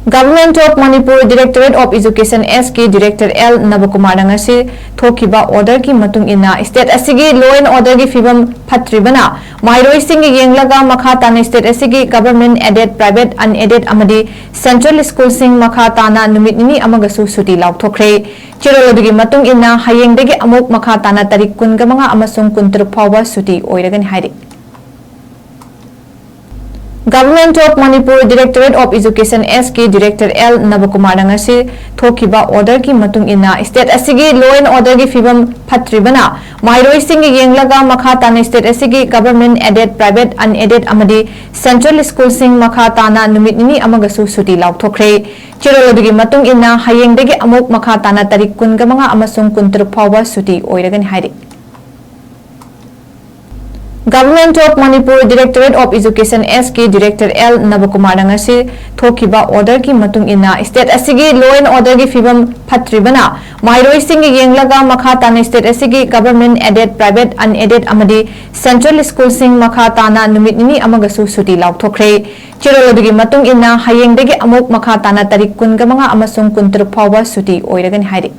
Government of Manipur Directorate of Education S की Director L 𝗠𝗏𝗂𝗧𝗏 थोकिबा order की मतुंग इना state asigi law and order की फिवम फत्रिबना माइरोई सिंग येंगलगा मखा ताना state asigi government aided private unaided amadi central school sing मखा ताना नुमित निनी अमगसु सुटी लाउथोख्रे चिरोलदगी मतुंग इना हयेंगदगी अमुक मखा ताना तारीख 25 अमसुंग 23 फावबा सुटी ओइरगनि हाइरि Government of Manipur Directorate of Education S की Director L 𝗠𝗏𝗂𝗧𝗏 थोकिबा order की मतुंग इना state asigi law and order की फिवम फत्रिबना माइरोई सिंग येंगलगा मखा ताना state asigi government aided private unaided amadi central school sing मखा ताना नुमित निनी अमगसु सुटी लाउथोख्रे चिरोलदगी मतुंग इना हयेंगदगी अमुक मखा ताना तारीख 25 अमसुंग 23 फावबा सुटी ओइरगनि हाइरि Government of Manipur Directorate of Education S की Director L 𝗠𝗏𝗂𝗧𝗏 थोकिबा order की मतुंग इना state asigi law and order की फिवम फत्रिबना माइरोई सिंग येंगलगा मखा ताना state asigi government aided private unaided amadi central school sing मखा ताना नुमित निनी अमगसु सुटी लाउथोख्रे चिरोलदगी मतुंग इना हयेंगदगी अमुक मखा ताना तारीख 25 अमसुंग 23 फावबा सुटी ओइरगनि हाइरि